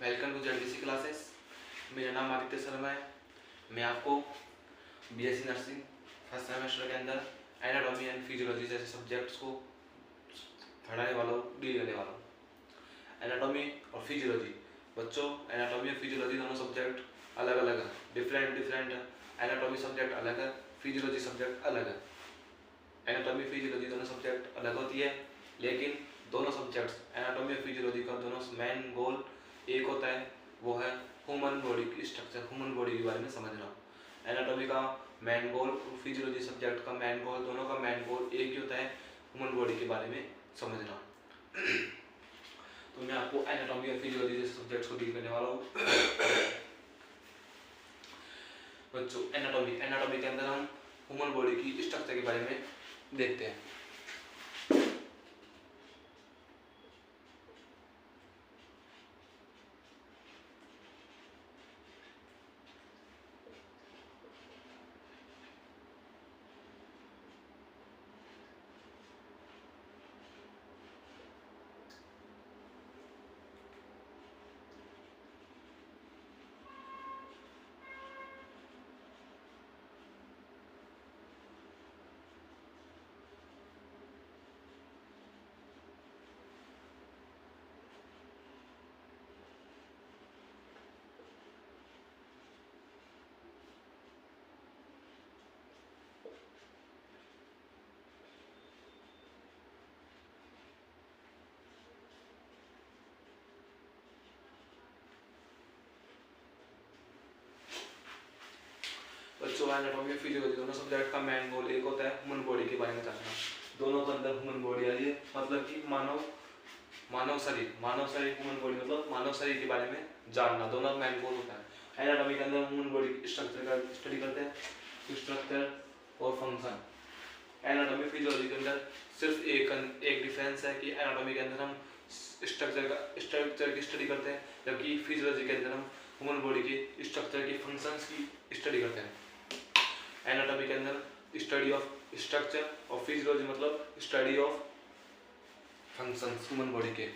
Welcome to जेडबीसी classes. मेरा नाम आदित्य शर्मा है। मैं आपको बीएससी नर्सिंग फर्स्ट सेमेस्टर के अंदर एनाटॉमी एंड फिजियोलॉजी जैसे सब्जेक्ट्स को पढ़ाने वाला हूँ, डील करने वाला हूँ। एनाटॉमी और फिजियोलॉजी बच्चों, एनाटॉमी और फिजियोलॉजी दोनों सब्जेक्ट अलग अलग है, डिफरेंट है। एनाटॉमी सब्जेक्ट अलग है, फिजियोलॉजी सब्जेक्ट अलग है। एनाटॉमी फिजियोलॉजी दोनों सब्जेक्ट अलग होती है, लेकिन दोनों सब्जेक्ट्स एनाटॉमी और फिजियोलॉजी का दोनों मेन गोल एक होता है, वो है ह्यूमन बॉडी की स्ट्रक्चर, ह्यूमन बॉडी के बारे में समझना। एनाटॉमी का मेन गोल और फिजियोलॉजी सब्जेक्ट का मेन गोल, दोनों का मेन गोल एक ही होता है, ह्यूमन बॉडी के बारे में समझना। तो मैं आपको एनाटॉमी और फिजियोलॉजी जैसे सब्जेक्ट्स को डील करने वाला हूँ। बच्चों, एनाटॉमी के अंदर हम ह्यूमन बॉडी की स्ट्रक्चर के बारे में देखते हैं। बच्चों, एनाटॉमी और फिजियोलॉजी दोनों सब्जेक्ट का मेन गोल एक होता है, ह्यूमन बॉडी के बारे में जानना। दोनों के अंदर ह्यूमन बॉडी आ रही है, मतलब कि मानव शरीर ह्यूमन बॉडी मतलब मानव शरीर के बारे में जानना, दोनों मेन गोल होता है। एनाटॉमी के अंदर ह्यूमन बॉडी की स्ट्रक्चर का स्टडी करते हैं, स्ट्रक्चर और फंक्शन। एनाटॉमी फिजियोलॉजी के अंदर सिर्फ एक डिफरेंस है कि एनाटॉमी के अंदर हम स्ट्रक्चर की स्टडी करते हैं, जबकि फिजियोलॉजी के अंदर हम ह्यूमन बॉडी की स्ट्रक्चर की फंक्शंस की स्टडी करते हैं। एनाटॉमी के अंदर स्टडी ऑफ स्ट्रक्चर और फिजियोलॉजी मतलब study of functions human body के।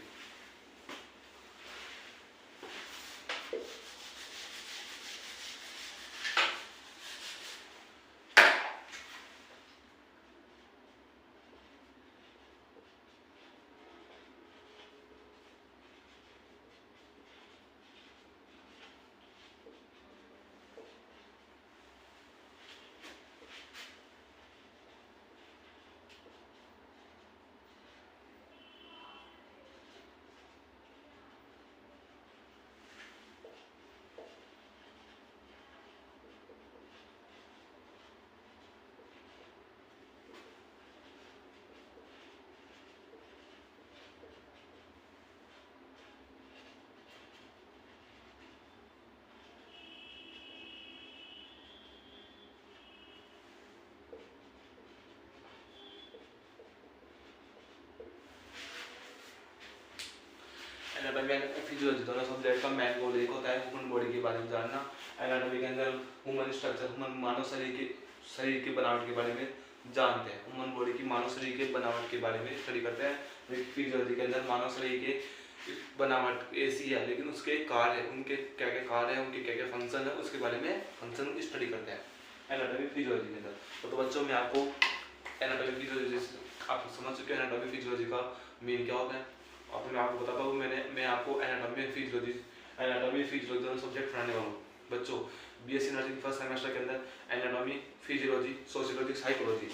एनाटॉमी एंड फिजियोलॉजी दोनों सब्जेक्ट का मेन गोल एक होता है, ह्यूमन बॉडी के बारे में जानना। एनाटॉमी के अंदर ह्यूमन स्ट्रक्चर, ह्यूमन मानव शरीर के बनावट के बारे में जानते हैं, ह्यूमन बॉडी की मानव शरीर के बनावट के बारे में स्टडी करते हैं। फिजियोलॉजी के अंदर मानव शरीर के बनावट ऐसी है, लेकिन उसके कार्य, उनके क्या क्या कार्य है, उनके क्या क्या फंक्शन है, उसके बारे में फंक्शन स्टडी करते हैं एनाटॉमी फिजियोलॉजी के अंदर। तो बच्चों, मैं आपको एनाटॉमी फिजियोलॉजी आप समझ चुके हैं एनाटॉमी फिजियोलॉजी का मीन क्या होता है। अब मैं आपको बताता हूँ, मैं आपको एनाटॉमी फिजियोलॉजी दोनों सब्जेक्ट पढ़ाने वाला हूँ। बच्चों, बीएससी नर्सिंग फर्स्ट सेमेस्टर के अंदर anatomy, physiology, sociology, psychology.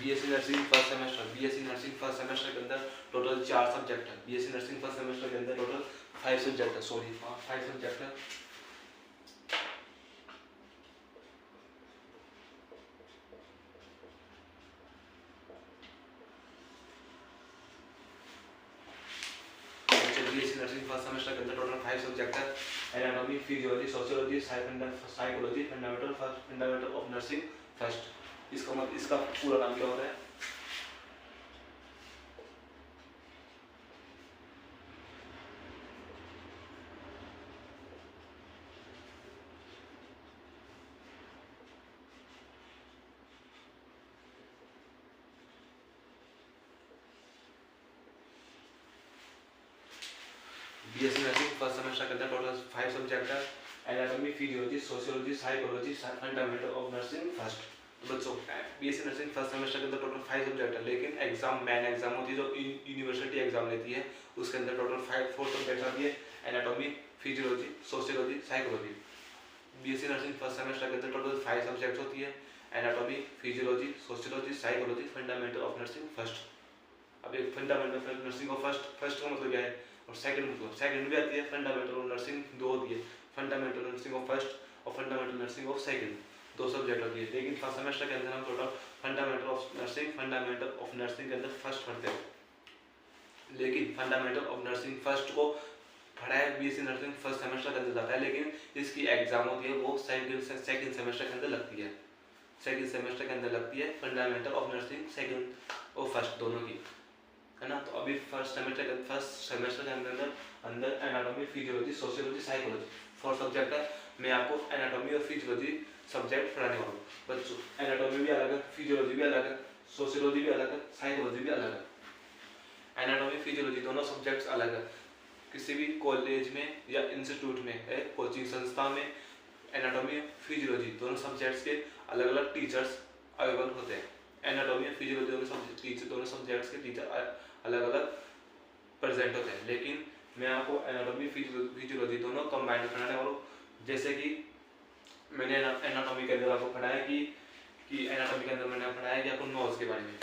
BSc nursing first semester, BSc nursing first semester के अंदर टोटल 4 सब्जेक्ट है। बीएससी नर्सिंग फर्स्ट सेमेस्टर के अंदर टोटल 5 सब्जेक्ट है, सॉरी 5 सब्जेक्ट है। बीएससी नर्सिंग फर्स्ट सेमेस्टर के अंदर टोटल 5 सब्जेक्ट है। Anatomy, physiology, sociology, psychology, fundamental of nursing first. इसका मतलब इसका पूरा नाम क्या होता है? बीएससी नर्सिंग फर्स्ट सेमेस्टर के अंदर टोटल 5 सब्जेक्ट है। Anatomy, physiology, sociology, psychology, fundamental of nursing first. तो बच्चों बीएससी नर्सिंग फर्स्ट सेमेस्टर के अंदर टोटल 5 सब्जेक्ट है, लेकिन एग्जाम मेन एग्जाम होती है जो यूनिवर्सिटी एग्जाम लेती है, उसके अंदर टोटल 4 सब्जेक्ट आती है। Anatomy, physiology, sociology, psychology. BSc nursing first semester के अंदर टोटल 5 सब्जेक्ट होती है। Anatomy, physiology, sociology, psychology, fundamental of nursing first. अब एक फंडामेंटल ऑफ नर्सिंग का फर्स्ट का मतलब क्या है और सेकंड भी आती है। फंडामेंटल ऑफ नर्सिंग 2 होती है, फंडामेंटल नर्सिंग ऑफ फर्स्ट और fundamental nursing of second, 2 subject होती है। लेकिन फर्स्ट सेमेस्टर के अंदर हम टोटल फंडामेंटल ऑफ नर्सिंग के अंदर फर्स्ट पढ़ते हैं। लेकिन फंडामेंटल ऑफ नर्सिंग फर्स्ट को पढ़ाया बीएससी नर्सिंग फर्स्ट सेमेस्टर के अंदर जाता है, लेकिन इसकी एग्जाम होती है वो सेकंड सेमेस्टर के अंदर लगती है। सेकंड सेमेस्टर के अंदर लगती है फंडामेंटल ऑफ नर्सिंग सेकंड और फर्स्ट दोनों की, है ना। तो अभी फर्स्ट सेमेस्टर के अंदर anatomy, physiology, sociology, psychology 4 subject है। मैं आपको एनाटॉमी और फिजियोलॉजी सब्जेक्ट पढ़ाने वाला हूँ बच्चों। एनाटॉमी भी अलग है, फिजियोलॉजी भी अलग है, सोशियोलॉजी भी अलग है, साइकोलॉजी भी अलग है। एनाटॉमी, फिजियोलॉजी दोनों सब्जेक्ट्स अलग है। किसी भी कॉलेज में या इंस्टीट्यूट में, कोचिंग संस्था में एनाटॉमी, फिजियोलॉजी दोनों सब्जेक्ट्स के अलग अलग टीचर्स अवेलेबल होते हैं। एनाटॉमी और फिजियोलॉजी दोनों सब्जेक्ट्स के टीचर अलग अलग प्रेजेंट होते हैं, लेकिन मैं आपको एनाटॉमी, फिजियोलॉजी दोनों कंबाइंड पढ़ाने वाला हूँ। जैसे कि मैंने एनाटॉमी के अंदर आपको पढ़ाया कि एनाटॉमी के अंदर मैंने पढ़ाया कि आपको नोज के बारे में,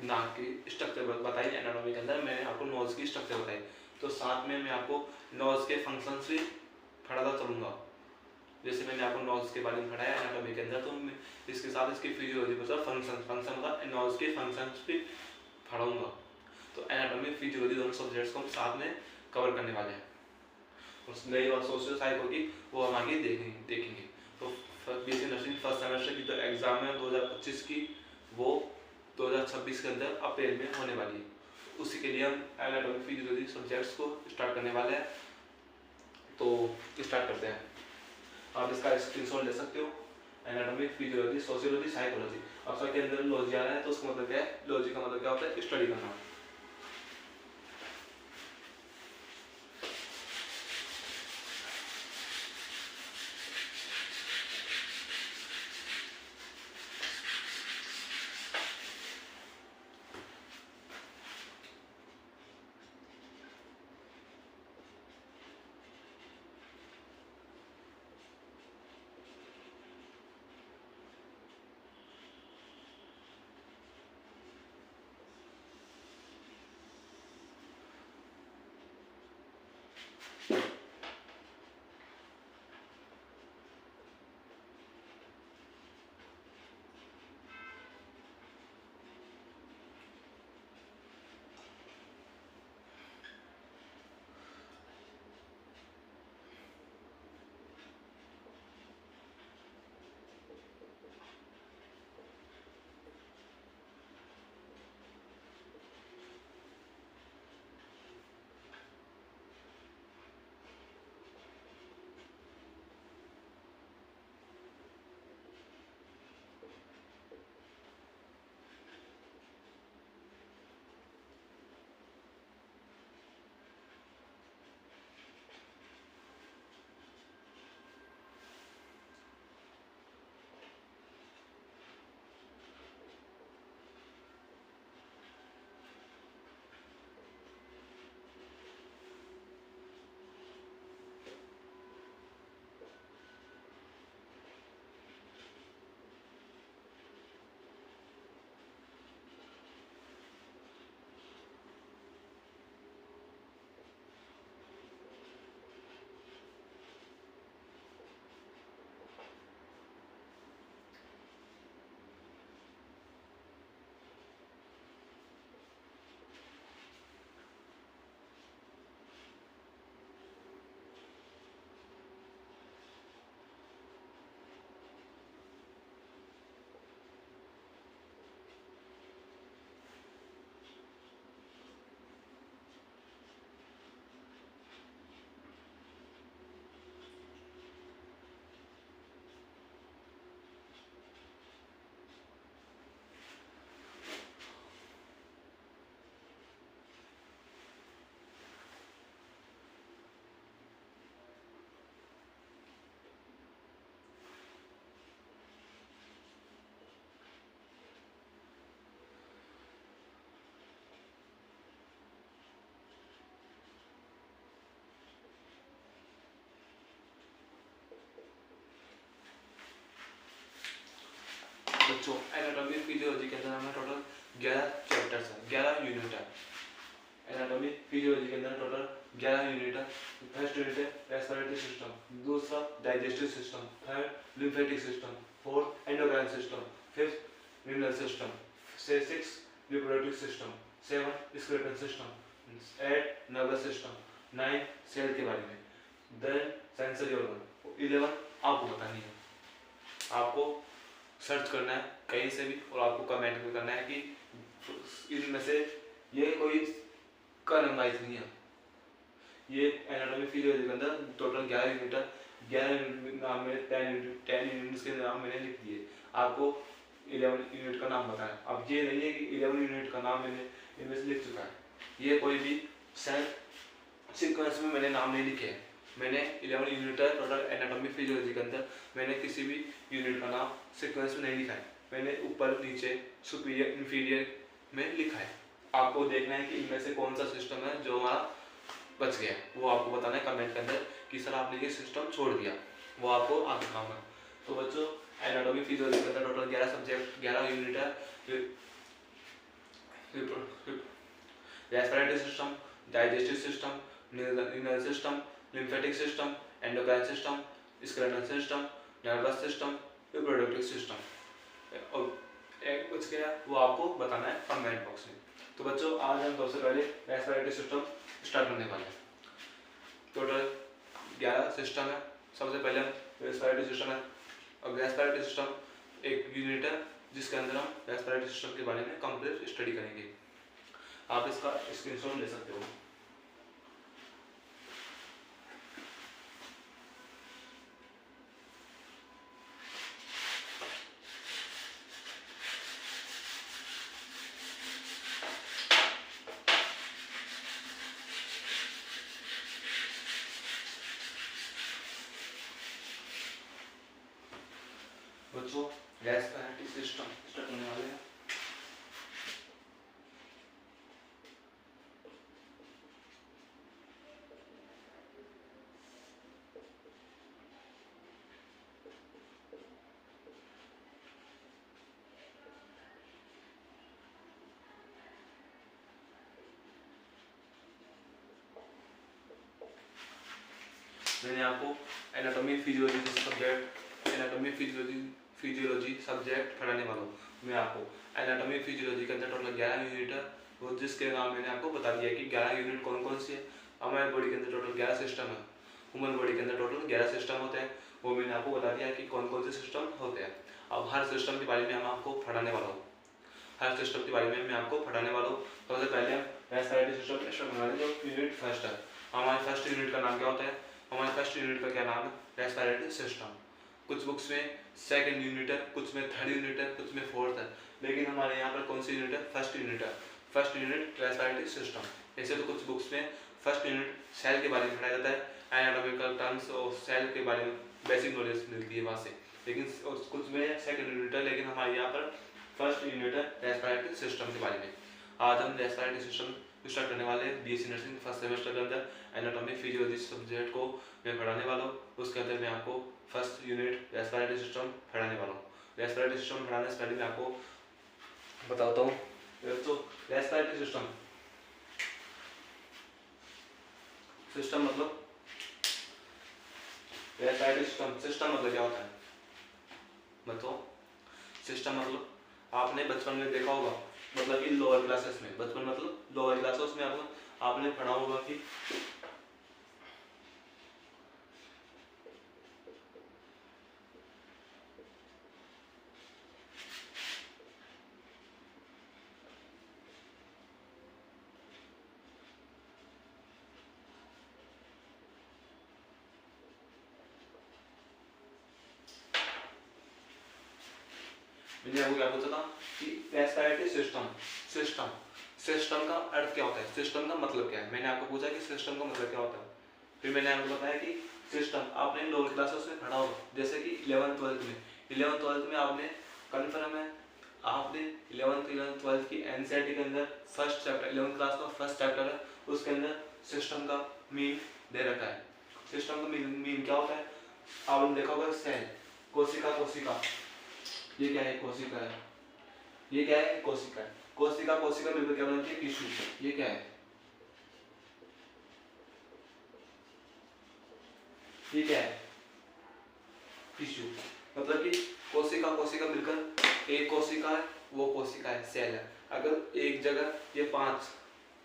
नाक की स्ट्रक्चर बताई। एनाटॉमी के अंदर मैंने आपको नोज की स्ट्रक्चर बताई, तो साथ में मैं आपको नोज के फंक्शंस भी पढ़ाता चलूँगा। जैसे मैंने आपको नोज के बारे में पढ़ाया एनाटॉमी के अंदर, तो इसके साथ इसकी फिजियोलॉजी पर फंक्शन का नोज के फंक्शंस भी पढ़ाऊँगा। तो एनाटॉमी, फिजियोलॉजी दोनों सब्जेक्ट्स को हम साथ में कवर करने वाले हैं। और नई बात सोशल साइको की वो हम आगे देखेंगे। तो बीएससी नर्सिंग फर्स्ट सेमेस्टर की जो एग्ज़ाम है 2025 की, वो 2026 के अंदर अप्रैल में होने वाली है। उसी के लिए हम एनाटॉमी, फिजियोलॉजी सब्जेक्ट्स को स्टार्ट करने वाले हैं। तो स्टार्ट करते हैं। आप इसका स्क्रीनशॉट ले सकते हो। Anatomy, physiology, sociology, psychology. अब सबके अंदर लॉजी आ रहा है, तो उसका मतलब क्या है? लॉजी का मतलब क्या होता है? स्टडी करना। फिजियोलॉजी के अंदर हमें टोटल 11 चैप्टर्स है, 11 यूनिट है। एनाटॉमी फिजियोलॉजी के अंदर टोटल 11 यूनिट है। फर्स्ट यूनिट है रेस्पिरेटरी सिस्टम, दूसरा digestive system, third lymphatic system, fourth endocrine system, fifth renal system, six reproductive system, seven skeletal system, 8 nervous system, 9 cell के बारे में, देन सेंसरी ऑर्गन, 11 आपको बतानी है। आपको सर्च करना है कहीं से भी और आपको कमेंट भी करना है कि इनमें से ये कोई क्रम वाइज नहीं है। ये एनाटॉमी फिजियोलॉजी के अंदर टोटल 11 यूनिट है। 11 यूनिट नाम में 10 यूनिट्स के नाम मैंने लिख दिए, आपको 11 यूनिट का नाम बताया। अब ये नहीं है कि 11 यूनिट का नाम मैंने इनमें से लिख चुका है, ये कोई भी सेल सीक्वेंस में मैंने नाम नहीं लिखे हैं। मैंने 11 यूनिट है टोटल एनाटॉमी फिजियोलॉजी के अंदर, मैंने किसी भी यूनिट का नाम सीक्वेंस में नहीं लिखा है, मैंने ऊपर नीचे सुपीरियर इन्फीरियर में लिखा है। आपको देखना है कि इनमें से कौन सा सिस्टम है जो हमारा बच गया, वो आपको बताना है कमेंट के अंदर कि सर आपने ये सिस्टम छोड़ दिया, वो आपको आगे काम है। तो बच्चों एनाटॉमी फिजियोलॉजी के अंदर टोटल 11 सब्जेक्ट 11 यूनिट है। Respiratory system, digestive system, renal system, lymphatic system, endocrine system, skeletal system, nervous system, reproductive system और एक बच गया, वो आपको बताना है कमेंट बॉक्स में। तो बच्चों आज हम सबसे पहले रेस्पिरेटरी सिस्टम स्टार्ट करने वाले हैं। टोटल 11 सिस्टम है। सबसे पहले रेस्पिरेटरी सिस्टम है। अब रेस्पिरेटरी सिस्टम एक यूनिट है जिसके अंदर हम रेस्पिरेटरी सिस्टम के बारे में कंप्लीट स्टडी करेंगे। आप इसका स्क्रीनशॉट ले सकते हो। बच्चों रेस्पिरेटरी सिस्टम स्टार्ट होने वाले हैं। मैंने आपको anatomy physiology subject physiology subject पढ़ाने वाला हूँ। मैं आपको एनाटॉमी फिजियोलॉजी के अंदर टोटल 11 यूनिट है, वो जिसके नाम मैंने आपको बता दिया कि 11 यूनिट कौन कौन सी है। हमारे बॉडी के अंदर टोटल 11 सिस्टम है। ह्यूमन बॉडी के अंदर टोटल 11 सिस्टम होते हैं, वो मैंने आपको बता दिया कि कौन कौन से सिस्टम होते हैं। अब हर सिस्टम के बारे में हम आपको पढ़ाने वाला हूँ, हर सिस्टम के बारे में मैं आपको पढ़ाने वाला हूँ। सबसे पहले हम रेस्पिरेटरी सिस्टम स्टार्ट करने वाले, जो यूनिट फर्स्ट है। हमारे फर्स्ट यूनिट का नाम क्या होता है? हमारे फर्स्ट यूनिट का क्या नाम है? Respiratory system. कुछ बुक्स में सेकंड यूनिट है, कुछ में थर्ड यूनिट है, कुछ में फोर्थ है, लेकिन हमारे यहाँ पर कौन सी यूनिट है? फर्स्ट यूनिट है। First unit respiratory system. ऐसे तो कुछ बुक्स में फर्स्ट यूनिट सेल के बारे में पढ़ाया जाता है, एनाटॉमिकल टर्म्स और सेल के बारे में बेसिक नॉलेज मिलती है वहाँ से, लेकिन और कुछ में सेकंड यूनिट है, लेकिन हमारे यहाँ पर फर्स्ट यूनिट है रेस्पिरेटरी सिस्टम के बारे में। आज हम रेस्पिरेटरी सिस्टम स्टार्ट करने वाले हैं। बीएससी नर्सिंग फर्स्ट सेमेस्टर के अंदर एनाटॉमी फिजियोलॉजी सब्जेक्ट को मैं पढ़ाने वाला हूँ। उसके अंदर मैं आपको फर्स्ट यूनिट रेस्पिरेटरी सिस्टम पढ़ाने वाला हूँ। रेस्पिरेटरी सिस्टम पढ़ाने से पहले मैं आपको बताता हूँ तो रेस्पिरेटरी सिस्टम मतलब रेस्पिरेटरी सिस्टम मतलब क्या होता है? बताओ। सिस्टम मतलब आपने बचपन में देखा होगा, मतलब कि लोअर क्लासेस में, बचपन मतलब लोअर क्लासेस में आपने पढ़ा होगा कि मैंने आपको क्या पूछा था कि रेस्पिरेटरी सिस्टम का अर्थ क्या होता है, सिस्टम का मतलब क्या है। मैंने आपको पूछा कि सिस्टम का मतलब क्या होता है, फिर मैंने आपको बताया कि सिस्टम आपने लोअर क्लासेस में पढ़ा होगा, जैसे कि 11th 12th में आपने कन्फर्म है, आपने 11th 12th की एनसीईआरटी के अंदर फर्स्ट चैप्टर 11th क्लास का फर्स्ट चैप्टर है, उसके अंदर सिस्टम का मीन दे रखा है। सिस्टम का मीन क्या होता है? आपने देखा होगा सेल, कोशिका, ये क्या है? कोशिका है। ये क्या है, कोशिका है। कोशिका कोशिका मिलकर क्या बनाती है, टिश्यू। ये क्या है, ये क्या है, टिश्यू। मतलब कि कोशिका कोशिका मिलकर एक कोशिका है, वो कोशिका है, सेल है। अगर एक जगह ये 5,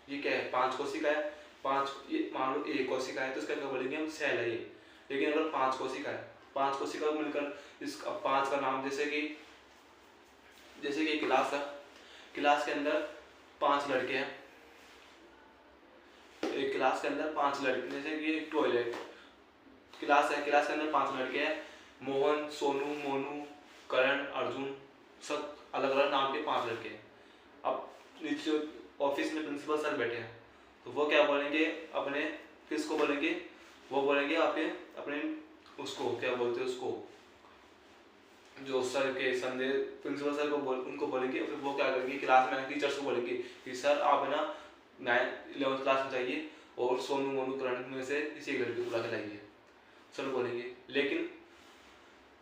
ये क्या है, 5 कोशिका है, 5, ये मान लो एक कोशिका है तो इसका क्या बोलेंगे हम, सेल है ये। लेकिन अगर 5 कोशिका है, 5 कोशिका मिलकर इसका 5 का नाम, जैसे कि क्लास है, क्लास के अंदर 5 लड़के हैं, एक क्लास के अंदर 5 लड़के, जैसे कि एक टॉयलेट क्लास है, क्लास के अंदर 5 लड़के हैं, मोहन, सोनू, मोनू, करण, अर्जुन, सब अलग अलग नाम के 5 लड़के हैं। अब नीचे ऑफिस में प्रिंसिपल सर बैठे हैं, तो वो क्या बोलेंगे अपने, किसको बोलेंगे, वो बोलेंगे आपके अपने उसको क्या बोलते हैं, उसको जो सर के संदेश प्रिंसिपल सर को उनको बोलेंगे। फिर वो क्या करेंगे, क्लास में टीचर्स को बोलेंगे कि सर आप है ना 11th क्लास में जाइए और सोनू मोनू करण में से किसी एक लड़के को बुला के लाइए, सर बोलेंगे। लेकिन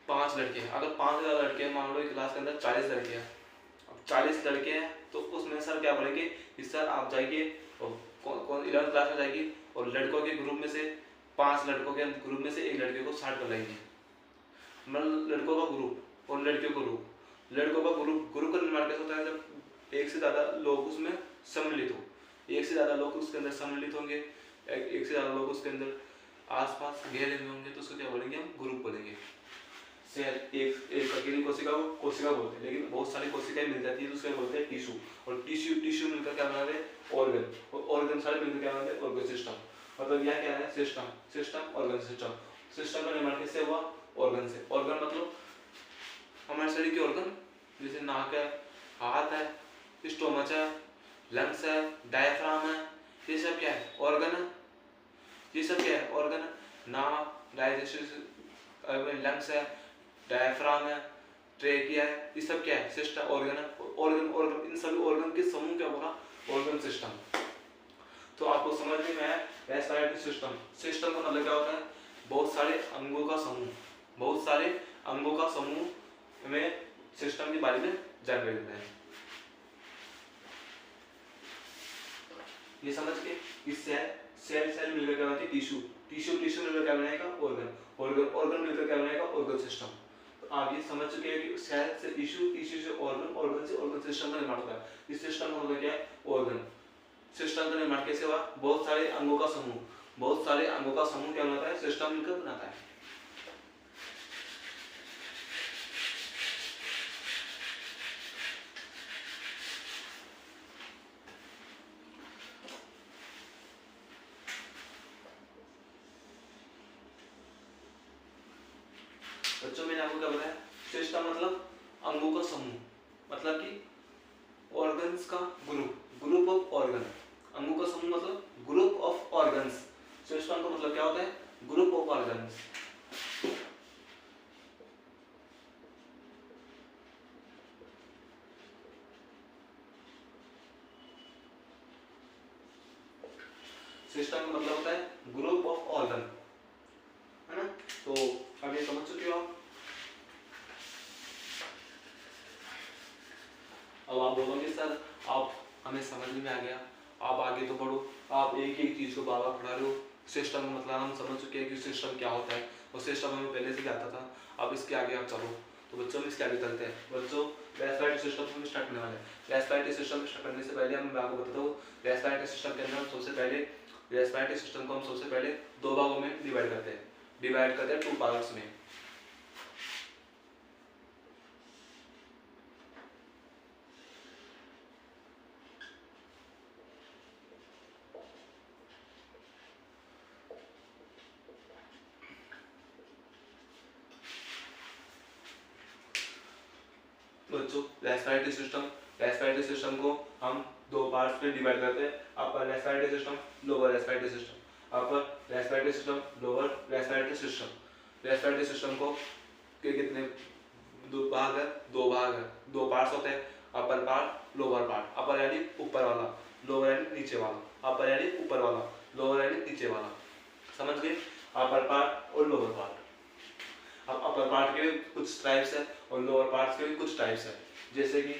5 लड़के हैं, अगर 5 ज़्यादा लड़के हैं, मान लो क्लास के अंदर 40 लड़के हैं, अब 40 लड़के हैं तो उसमें सर क्या बोलेंगे कि सर आप जाइए और कौन 11th क्लास में जाइए और लड़कों के ग्रुप में से 5 लड़कों के ग्रुप में से एक लड़के को 60 कर लाइए। मतलब लड़कों का ग्रुप और लड़कियों का ग्रुप, लड़कों का ग्रुप का निर्माण कैसे होता है, जब एक से ज़्यादा लोग उसमें सम्मिलित हो, एक से ज़्यादा लोग उसके अंदर सम्मिलित होंगे, एक से ज़्यादा लोग उसके अंदर आसपास घेरे में होंगे, तो उसको क्या बोलेंगे हम, ग्रुप बोलेंगे। सेल एक अकेली कोशिका को कोशिका बोलते हैं, लेकिन बहुत सारी कोशिकाएं मिल जाती है तो उसको बोलते हैं टिश्यू। और टिश्यू मिलकर क्या बनाते हैं, ऑर्गन, और ऑर्गन सारे मिलकर क्या बनाते हैं, ऑर्गन सिस्टम। मतलब यह क्या है, सिस्टम ऑर्गन सिस्टम। सिस्टम का निर्माण किससे हुआ, ऑर्गन से। ऑर्गन मतलब हमारे शरीर के ऑर्गन, जैसे नाक है, हाथ है, स्टोमच है, लंग्स है, डायफ्राम है, ये सब क्या है, ऑर्गन है। ये सब क्या है, ऑर्गन है। नाक, डाइजेस्टिव लंग्स है, डायफ्राम है, ट्रेकिया है, ये सब क्या है, सिस्टम ऑर्गन है। ऑर्गन इन सभी ऑर्गन के समूह क्या होगा, ऑर्गन सिस्टम। तो आपको समझ में आया रेस्पिरेटरी सिस्टम। सिस्टम का मतलब क्या होता है, बहुत सारे अंगों का समूह, बहुत सारे अंगों का समूह में सिस्टम के बारे में जानकारी देते हैं। ये समझ के इस सेल मिलकर क्या बनाती है, टिश्यू मिलकर क्या बनाएगा, ऑर्गन मिलकर क्या बनाएगा, ऑर्गन सिस्टम। तो आप ये समझ चुके हैं कि सेल से टिश्यू से ऑर्गन से ऑर्गन सिस्टम का निर्माण होता है। इस सिस्टम का मतलब क्या है, ऑर्गन सिस्टम का निर्माण कैसे हुआ, बहुत सारे अंगों का समूह क्या बनाता है, सिस्टम मिलकर बनाता है। बच्चों मैंने आपको क्या बताया, सिस्टम मतलब अंगों का समूह, मतलब कि ऑर्गन्स का ग्रुप ऑफ ऑर्गन। अंगों का समूह मतलब ग्रुप ऑफ ऑर्गन्स। सिस्टम का मतलब क्या होता है, ग्रुप ऑफ ऑर्गन्स। सिस्टम का मतलब होता है ग्रुप ऑफ ऑर्गन, है ना। तो अब ये समझ चुके हो आप। अब आप बोलोगे सर आप हमें समझ में आ गया, आप आगे तो बढ़ो, आप एक एक चीज को बार बार पढ़ा रहे हो। सिस्टम का मतलब हम समझ चुके हैं कि सिस्टम क्या होता है, और सिस्टम हमें पहले से आता था। अब इसके आगे आप चलो, तो बच्चों में इसके आगे चलते हैं। बच्चों रेस्पिरेटरी सिस्टम हम स्टार्ट करने वाले हैं। रेस्पिरेटरी सिस्टम स्टार्ट करने से पहले मैं आपको बताता हूँ, रेस्पिरेटरी सिस्टम के अंदर सबसे पहले रेस्पिरेटरी सिस्टम को हम सबसे पहले 2 भागों में डिवाइड करते हैं, 2 पार्ट्स में। बच्चों रेस्पिरेटरी सिस्टम को हम 2 पार्ट्स में डिवाइड करते हैं, upper respiratory system, lower respiratory system. Upper respiratory system, lower respiratory system. Respiratory system को के कितने 2 भाग है, 2 भाग है, 2 पार्ट्स होते हैं, अपर पार्ट, लोअर पार्ट। अपर यानी ऊपर वाला, लोअर यानी नीचे वाला। अपर यानी ऊपर वाला, लोअर यानी नीचे वाला। समझ गए, अपर पार्ट और लोअर पार्ट। अब अपर पार्ट के भी कुछ टाइप्स है और लोअर पार्ट्स के भी कुछ टाइप्स है। जैसे कि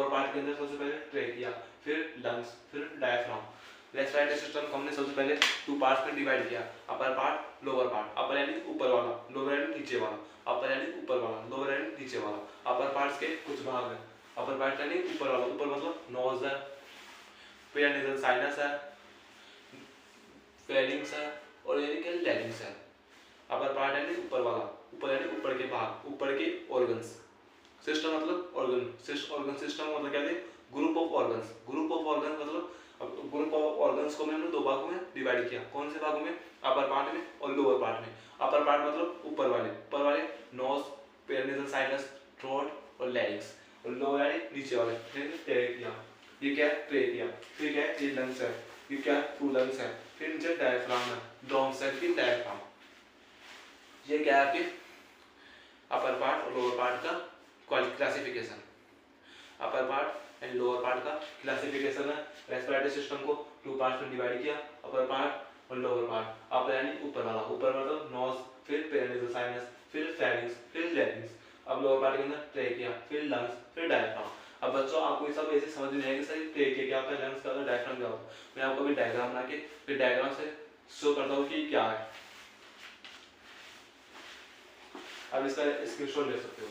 लोअर पार्ट के अंदर सबसे पहले ट्रेकिया, फिर लंग्स, फिर डायफ्राम। रेस्पिरेटरी सिस्टम को हमने सबसे पहले टू पार्ट्स में डिवाइड किया, अपर पार्ट, लोअर पार्ट। अपर यानी ऊपर वाला, लोअर यानी नीचे वाला। अपर यानी ऊपर वाला, लोअर यानी नीचे वाला। अपर पार्ट्स के कुछ भाग हैं। अपर पार्ट यानी ऊपर वाला, ऊपर मतलब नोज है, पेरिनेसल साइनस है, फेरिंग्स है और यानी कि लैरिंग्स है। अपर पार्ट यानी ऊपर वाला, ऊपर यानी ऊपर के भाग, ऊपर के ऑर्गन्स। सिस्टम मतलब ऑर्गन, ऑर्गन सिस्टम मतलब क्या है? Group of organs. Group of organ मतलब ग्रुप ऑफ ऑर्गन्स को हमने दो भागों में डिवाइड किया। कौन से भागों में? अपर पार्ट में और लोअर पार्ट में। अपर पार्ट मतलब ऊपर वाले, ऊपर वाले नोज, पेरिनेसल साइनस, थ्रोट और लैरिंग्स। और लोअर यानी नीचे वाले, ट्रेकिया। ये क्या है? ट्रेकिया। फिर क्या है? ये लंग्स है। ये क्या है? टू लंग्स है। फिर नीचे डायफ्राम है, ब्रोंकाइल की डायफ्राम। ये क्या है आपके अपर पार्ट और लोअर पार्ट का classification. Upper part and lower part का क्लासिफिकेशन है। रेस्पिरेटरी सिस्टम को टू पार्ट्स में डिवाइड किया, अपर पार्ट और लोअर पार्ट। अपर यानी ऊपर वाला, ऊपर मतलब नोज, फिर पेरिनेसल साइनस, फिर फेरिंग्स, फिर लैरिंग्स। अब लोअर पार्ट के अंदर ट्रेकिया, फिर लंग्स, फिर डायफ्राम। अब बच्चों आपको ये सब ऐसे समझ में आएगा सर ट्रेकिया क्या होता है, लंग्स क्या होता है, डायफ्राम क्या होता है। मैं आपको अभी डायग्राम बना के फिर डायग्राम से शो करता हूँ कि क्या है। अब इसका स्क्रीनशॉट ले सकते हो।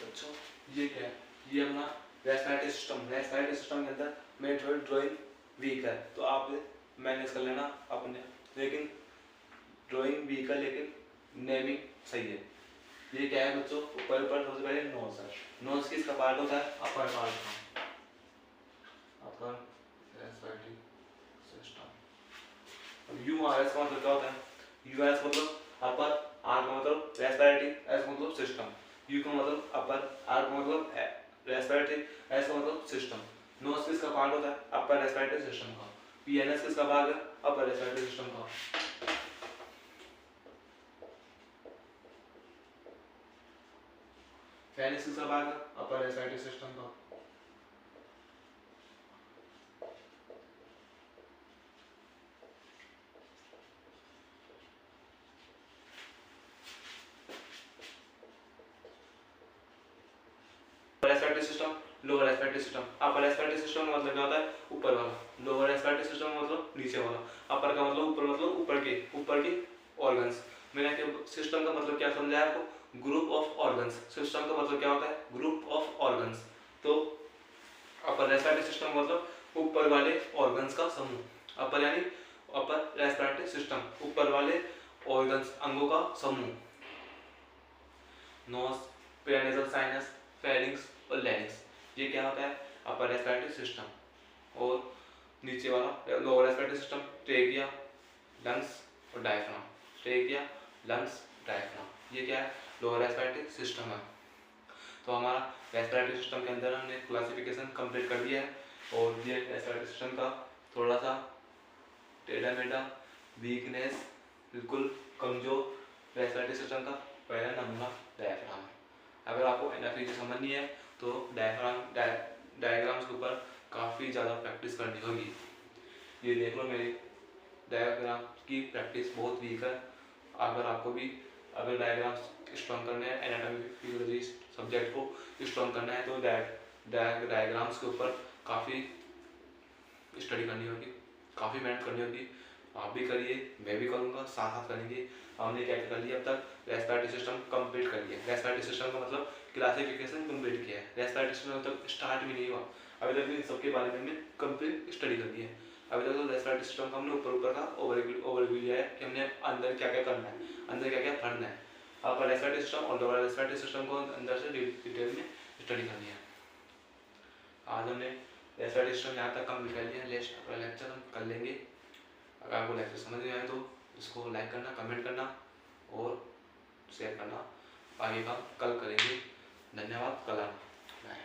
अच्छा ये क्या है? ये अपना रेस्पिरेटरी सिस्टम। रेस्पिरेटरी सिस्टम के अंदर मेरी थोड़ी ड्राइंग वीक है तो आप मैनेज कर लेना अपने, लेकिन ड्राइंग वीक है लेकिन नेमिंग सही है। ये क्या है बच्चों? ऊपर ऊपर सबसे पहले नोज है। नोज किसका पार्ट होता है? अपर पार्ट का, अपर रेस्पिरेटरी सिस्टम। यूआरएस का मतलब क्या होता है? यूआरएस मतलब अपर, आर का मतलब रेस्पिरेटरी, एस का मतलब सिस्टम। यू का मतलब अपर, आर का मतलब रेस्पिरेटरी, एस का मतलब सिस्टम। नोज किसका पार्ट होता है? अपर रेस्पिरेटरी सिस्टम का। पीएनएस किसका भाग है? अपर रेस्पिरेटरी सिस्टम का। फेरिंक्स किसका भाग है? अपर रेस्पिरेटरी सिस्टम का। Respiratory system, lower respiratory system. Upper respiratory system का मतलब क्या होता है? ऊपर वाला। लोअर रेस्पिरेटरी सिस्टम का मतलब नीचे वाला। अपर का मतलब ऊपर, मतलब ऊपर के ऑर्गन्स। मैंने सिस्टम का मतलब क्या समझाया आपको? Group of organs. सिस्टम का मतलब क्या होता है? Group of organs. तो अपर रेस्पिरेटरी सिस्टम मतलब ऊपर वाले ऑर्गन्स का समूह। अपर यानी अपर रेस्पिरेटरी सिस्टम, ऊपर वाले ऑर्गन्स, अंगों का समूह। नोज, पेरिनेसल साइनस, फेरिंक्स और लैरिंक्स। ये क्या होता है? Upper respiratory system. और नीचे वाला lower respiratory system, trachea, lungs और डायफ्राम। ट्रेकिया, लंग्स, डायफ्राम, ये क्या है? लोअर रेस्पिरेटरी सिस्टम है। तो हमारा रेस्पिरेटरी सिस्टम के अंदर हमने क्लासिफिकेशन कंप्लीट कर दिया है। और ये रेस्पिरेटरी सिस्टम का थोड़ा सा टेढ़ा मेढ़ा, वीकनेस, बिल्कुल कमजोर रेस्पिरेटरी सिस्टम का पहला नमूना डायफ्राम है। अगर आपको एनाफीजी समझनी है तो डायग्राम्स के ऊपर काफ़ी ज़्यादा प्रैक्टिस करनी होगी। ये देख लो, मेरी डायग्राम की प्रैक्टिस बहुत वीक है। अगर आपको भी अगर डायग्राम्स स्ट्रॉन्ग करने हैं, एनाटॉमी फिजियोलॉजी सब्जेक्ट को स्ट्रॉन्ग करना है, तो डायग्राम्स के ऊपर काफ़ी स्टडी करनी होगी, काफ़ी मेहनत करनी होगी। आप भी करिए, मैं भी करूँगा, साथ साथ करेंगे। हमने क्या कर लिया अब तक? रेस्पिरेटरी सिस्टम कंप्लीट कर लिया। रेस्पिरेटरी सिस्टम का मतलब क्लासिफिकेशन कंप्लीट किया है। रेस्पिरेटरी सिस्टम तक स्टार्ट भी नहीं हुआ, अभी तक इन सबके बारे में हमने कंप्लीट स्टडी कर ली है। अभी तक तो रेस्पिरेटरी सिस्टम का हमने ऊपर का ओवरव्यू लिया है कि हमने अंदर क्या क्या करना है, अंदर क्या क्या पढ़ना है। अब रेस्पिरेटरी सिस्टम और लोअर रेस्पिरेटरी सिस्टम को अंदर से डिटेल में स्टडी करनी है। आज हमने रेस्पिरेटरी सिस्टम यहाँ तक कंप्लीट कर लिया है। नेक्स्ट लेक्चर हम कर लेंगे। अगर आपको लेक्चर समझ में आए तो इसको लाइक करना, कमेंट करना और शेयर करना। आगे का कल करेंगे। धन्यवाद। कल आना। बाय।